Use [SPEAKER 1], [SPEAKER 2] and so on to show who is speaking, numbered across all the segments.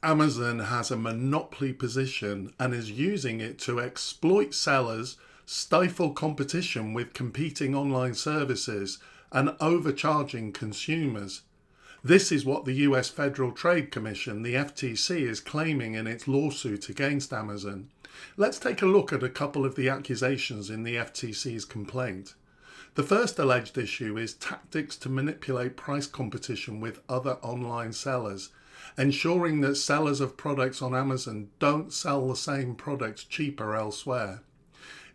[SPEAKER 1] Amazon has a monopoly position and is using it to exploit sellers, stifle competition with competing online services, and overcharging consumers. This is what the US Federal Trade Commission, the FTC, is claiming in its lawsuit against Amazon. Let's take a look at a couple of the accusations in the FTC's complaint. The first alleged issue is tactics to manipulate price competition with other online sellers, ensuring that sellers of products on Amazon don't sell the same products cheaper elsewhere.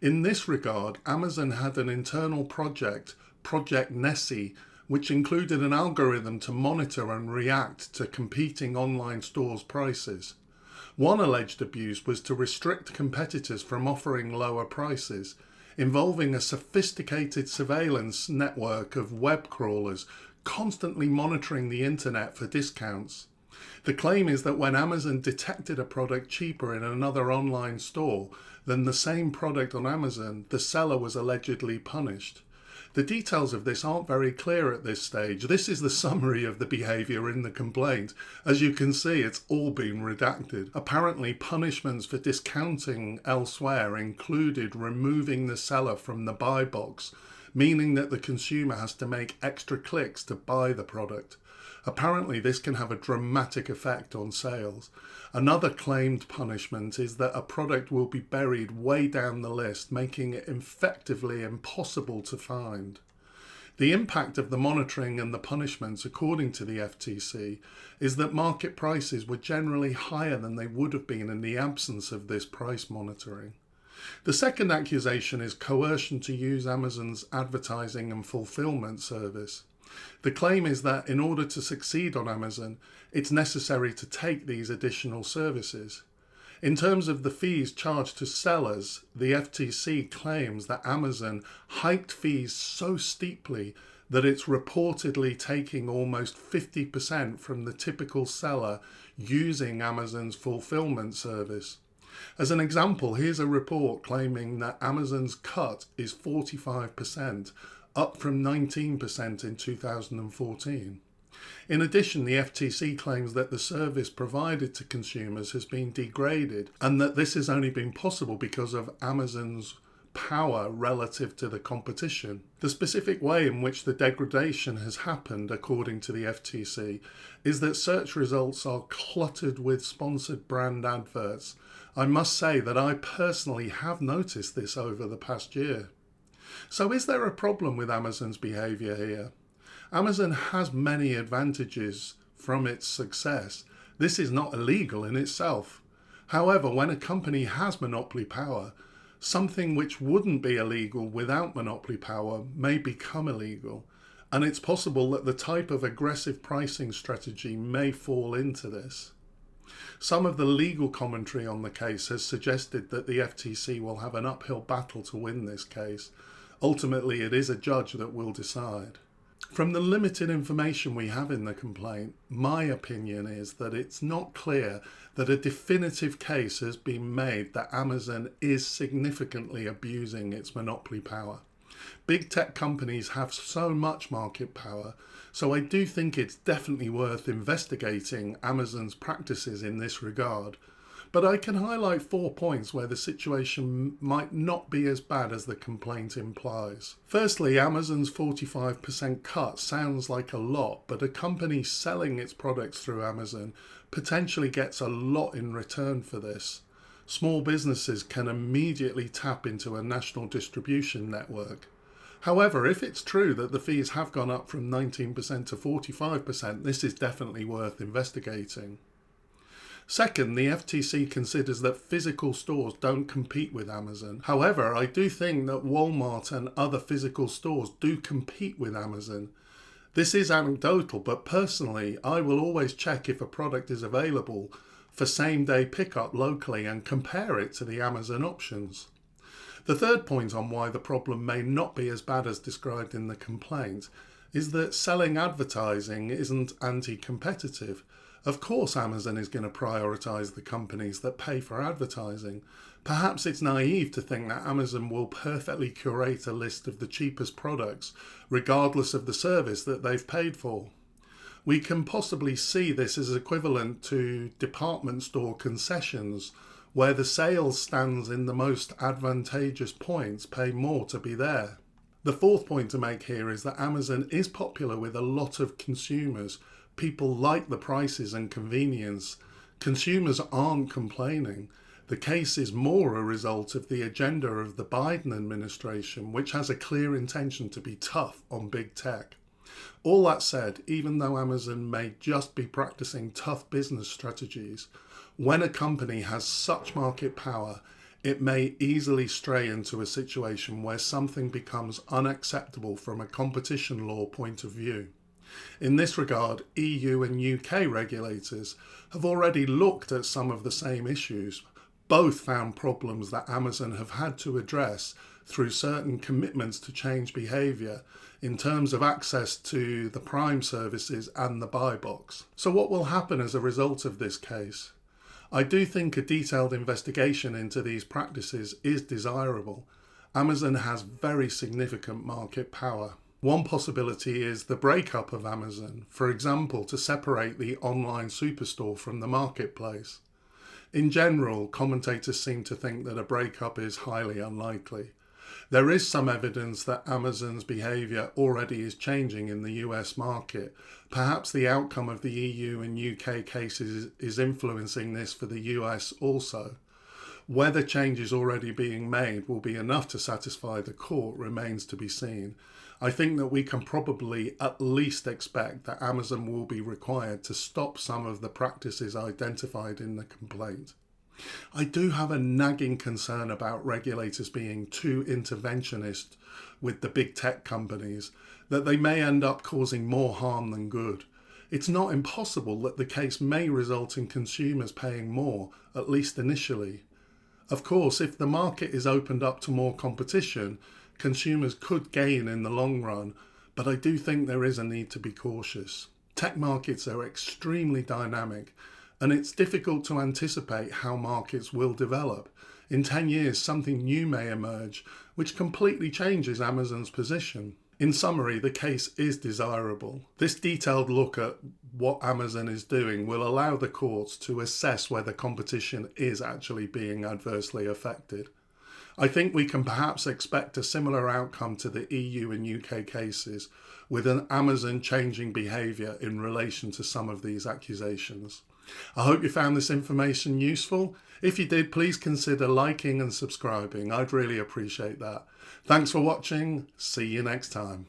[SPEAKER 1] In this regard, Amazon had an internal project, Project Nessie, which included an algorithm to monitor and react to competing online stores' prices. One alleged abuse was to restrict competitors from offering lower prices, involving a sophisticated surveillance network of web crawlers constantly monitoring the internet for discounts. The claim is that when Amazon detected a product cheaper in another online store than the same product on Amazon, the seller was allegedly punished. The details of this aren't very clear at this stage. This is the summary of the behaviour in the complaint. As you can see, it's all been redacted. Apparently, punishments for discounting elsewhere included removing the seller from the buy box, meaning that the consumer has to make extra clicks to buy the product. Apparently, this can have a dramatic effect on sales. Another claimed punishment is that a product will be buried way down the list, making it effectively impossible to find. The impact of the monitoring and the punishments, according to the FTC, is that market prices were generally higher than they would have been in the absence of this price monitoring. The second accusation is coercion to use Amazon's advertising and fulfillment service. The claim is that in order to succeed on Amazon, it's necessary to take these additional services. In terms of the fees charged to sellers, the FTC claims that Amazon hiked fees so steeply that it's reportedly taking almost 50% from the typical seller using Amazon's fulfillment service. As an example, here's a report claiming that Amazon's cut is 45%, up from 19% in 2014. In addition, the FTC claims that the service provided to consumers has been degraded and that this has only been possible because of Amazon's power relative to the competition. The specific way in which the degradation has happened, according to the FTC, is that search results are cluttered with sponsored brand adverts. I must say that I personally have noticed this over the past year. So is there a problem with Amazon's behaviour here? Amazon has many advantages from its success. This is not illegal in itself. However, when a company has monopoly power, something which wouldn't be illegal without monopoly power may become illegal, and it's possible that the type of aggressive pricing strategy may fall into this. Some of the legal commentary on the case has suggested that the FTC will have an uphill battle to win this case. Ultimately, it is a judge that will decide. From the limited information we have in the complaint, my opinion is that it's not clear that a definitive case has been made that Amazon is significantly abusing its monopoly power. Big tech companies have so much market power, so I do think it's definitely worth investigating Amazon's practices in this regard. But I can highlight 4 points where the situation might not be as bad as the complaint implies. Firstly, Amazon's 45% cut sounds like a lot, but a company selling its products through Amazon potentially gets a lot in return for this. Small businesses can immediately tap into a national distribution network. However, if it's true that the fees have gone up from 19% to 45%, this is definitely worth investigating. Second, the FTC considers that physical stores don't compete with Amazon. However, I do think that Walmart and other physical stores do compete with Amazon. This is anecdotal, but personally, I will always check if a product is available for same-day pickup locally and compare it to the Amazon options. The third point on why the problem may not be as bad as described in the complaint is that selling advertising isn't anti-competitive. Of course, Amazon is going to prioritise the companies that pay for advertising. Perhaps it's naive to think that Amazon will perfectly curate a list of the cheapest products, regardless of the service that they've paid for. We can possibly see this as equivalent to department store concessions, where the sales stands in the most advantageous points pay more to be there. The fourth point to make here is that Amazon is popular with a lot of consumers. People like the prices and convenience. Consumers aren't complaining. The case is more a result of the agenda of the Biden administration, which has a clear intention to be tough on big tech. All that said, even though Amazon may just be practicing tough business strategies, when a company has such market power, it may easily stray into a situation where something becomes unacceptable from a competition law point of view. In this regard, EU and UK regulators have already looked at some of the same issues. Both found problems that Amazon have had to address through certain commitments to change behaviour in terms of access to the Prime services and the buy box. So what will happen as a result of this case? I do think a detailed investigation into these practices is desirable. Amazon has very significant market power. One possibility is the breakup of Amazon, for example, to separate the online superstore from the marketplace. In general, commentators seem to think that a breakup is highly unlikely. There is some evidence that Amazon's behaviour already is changing in the US market. Perhaps the outcome of the EU and UK cases is influencing this for the US also. Whether changes already being made will be enough to satisfy the court remains to be seen. I think that we can probably at least expect that Amazon will be required to stop some of the practices identified in the complaint. I do have a nagging concern about regulators being too interventionist with the big tech companies, that they may end up causing more harm than good. It's not impossible that the case may result in consumers paying more, at least initially. Of course, if the market is opened up to more competition, consumers could gain in the long run, but I do think there is a need to be cautious. Tech markets are extremely dynamic, and it's difficult to anticipate how markets will develop. In 10 years, something new may emerge, which completely changes Amazon's position. In summary, the case is desirable. This detailed look at what Amazon is doing will allow the courts to assess whether competition is actually being adversely affected. I think we can perhaps expect a similar outcome to the EU and UK cases, with an Amazon changing behaviour in relation to some of these accusations. I hope you found this information useful. If you did, please consider liking and subscribing. I'd really appreciate that. Thanks for watching. See you next time.